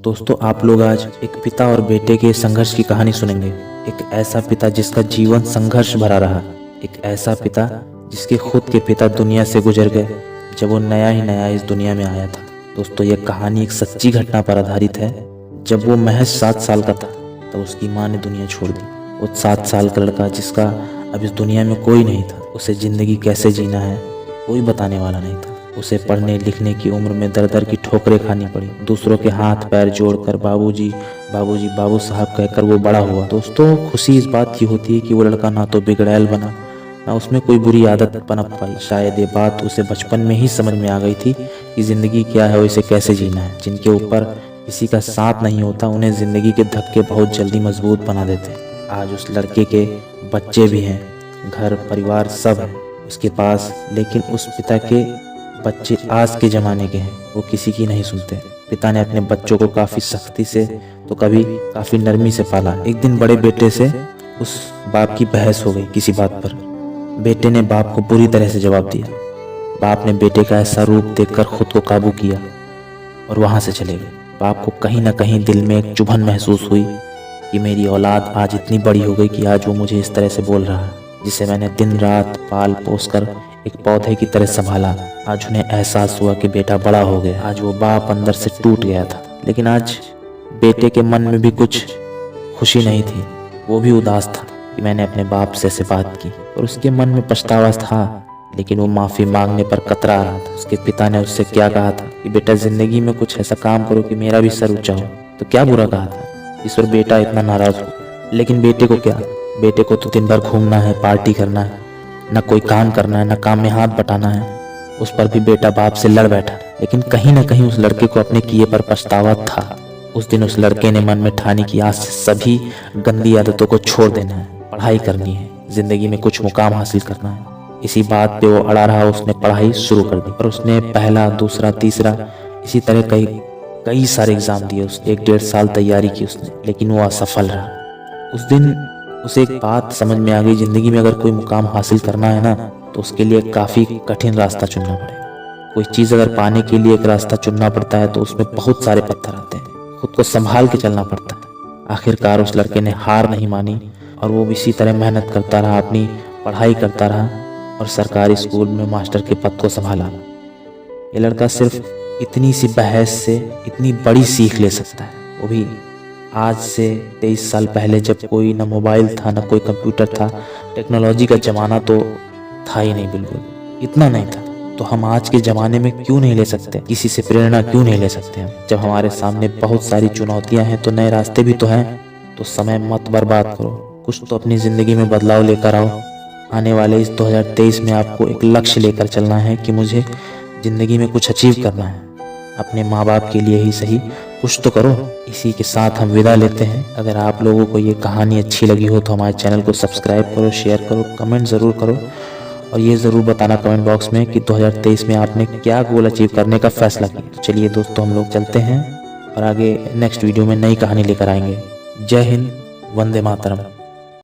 दोस्तों आप लोग आज एक पिता और बेटे के संघर्ष की कहानी सुनेंगे। एक ऐसा पिता जिसका जीवन संघर्ष भरा रहा, एक ऐसा पिता जिसके खुद के पिता दुनिया से गुजर गए जब वो नया ही नया इस दुनिया में आया था। दोस्तों ये कहानी एक सच्ची घटना पर आधारित है। जब वो महज 7 साल का था तब उसकी माँ ने दुनिया छोड़ दी। वो 7 साल का लड़का जिसका अब इस दुनिया में कोई नहीं था, उसे ज़िंदगी कैसे जीना है कोई बताने वाला नहीं था। उसे पढ़ने लिखने की उम्र में दर दर की ठोकरें खानी पड़ी। दूसरों के हाथ पैर जोड़कर बाबूजी बाबूजी बाबू साहब कहकर वो बड़ा हुआ। दोस्तों खुशी इस बात की होती है कि वो लड़का ना तो बिगड़ैल बना, ना उसमें कोई बुरी आदत पनप पाई। शायद ये बात उसे बचपन में ही समझ में आ गई थी कि ज़िंदगी क्या है और इसे कैसे जीना है। जिनके ऊपर किसी का साथ नहीं होता उन्हें ज़िंदगी के धक्के बहुत जल्दी मजबूत बना देते हैं। आज उस लड़के के बच्चे भी हैं, घर परिवार सब है उसके पास, लेकिन उस पिता के बच्चे आज के ज़माने के हैं, वो किसी की नहीं सुनते। पिता ने अपने बच्चों को काफ़ी सख्ती से तो कभी काफ़ी नरमी से पाला। एक दिन बड़े बेटे से उस बाप की बहस हो गई किसी बात पर। बेटे ने बाप को बुरी तरह से जवाब दिया। बाप ने बेटे का ऐसा रूप देखकर खुद को काबू किया और वहाँ से चले गए। बाप को कहीं ना कहीं दिल में एक चुभन महसूस हुई कि मेरी औलाद आज इतनी बड़ी हो गई कि आज वो मुझे इस तरह से बोल रहा है, जिसे मैंने दिन रात पाल पोस कर एक पौधे की तरह संभाला। आज उन्हें एहसास हुआ कि बेटा बड़ा हो गया। आज वो बाप अंदर से टूट गया था। लेकिन आज बेटे के मन में भी कुछ खुशी नहीं थी। वो भी उदास था कि मैंने अपने बाप से ऐसे बात की, और उसके मन में पछतावा था, लेकिन वो माफ़ी मांगने पर कतरा रहा था। उसके पिता ने उससे क्या कहा था कि बेटा ज़िंदगी में कुछ ऐसा काम करो कि मेरा भी सर ऊंचा हो। तो क्या बुरा कहा था इस पर बेटा इतना नाराज़ हो। लेकिन बेटे को क्या, बेटे को तो दिन भर घूमना है, पार्टी करना है, ना कोई काम करना है, ना काम में हाथ बटाना है। उस पर भी बेटा बाप से लड़ बैठा। लेकिन कहीं ना कहीं उस लड़के को अपने किए पर पछतावा था। उस दिन उस लड़के ने मन में ठानी कि आज से सभी गंदी आदतों को छोड़ देना है, पढ़ाई करनी है, जिंदगी में कुछ मुकाम हासिल करना है। इसी बात पे वो अड़ा रहा। उसने पढ़ाई शुरू कर दी और उसने पहला दूसरा तीसरा इसी तरह कई सारे एग्जाम दिए। उसने 1-1.5 साल तैयारी की उसने, लेकिन वो असफल रहा। उस दिन उसे एक बात समझ में आ गई, जिंदगी में अगर कोई मुकाम हासिल करना है ना तो उसके लिए काफ़ी कठिन रास्ता चुनना पड़ेगा। कोई चीज़ अगर पाने के लिए एक रास्ता चुनना पड़ता है तो उसमें बहुत सारे पत्थर आते हैं, खुद को संभाल के चलना पड़ता है। आखिरकार उस लड़के ने हार नहीं मानी और वो इसी तरह मेहनत करता रहा, अपनी पढ़ाई करता रहा और सरकारी स्कूल में मास्टर के पद को संभाला। ये लड़का सिर्फ इतनी सी बहस से इतनी बड़ी सीख ले सकता है, वो भी आज से 23 साल पहले, जब कोई ना मोबाइल था ना कोई कंप्यूटर था। टेक्नोलॉजी का ज़माना तो था ही नहीं, बिल्कुल इतना नहीं था। तो हम आज के ज़माने में क्यों नहीं ले सकते, किसी से प्रेरणा क्यों नहीं ले सकते हम? जब हमारे सामने बहुत सारी चुनौतियां हैं तो नए रास्ते भी तो हैं। तो समय मत बर्बाद करो, कुछ तो अपनी ज़िंदगी में बदलाव लेकर आओ। आने वाले इस 2023 में आपको एक लक्ष्य लेकर चलना है कि मुझे ज़िंदगी में कुछ अचीव करना है। अपने माँ बाप के लिए ही सही कुछ तो करो। इसी के साथ हम विदा लेते हैं। अगर आप लोगों को ये कहानी अच्छी लगी हो तो हमारे चैनल को सब्सक्राइब करो, शेयर करो, कमेंट ज़रूर करो और ये ज़रूर बताना कमेंट बॉक्स में कि 2023 में आपने क्या गोल अचीव करने का फैसला किया। तो चलिए दोस्तों हम लोग चलते हैं और आगे नेक्स्ट वीडियो में नई कहानी लेकर आएंगे। जय हिंद, वंदे मातरम।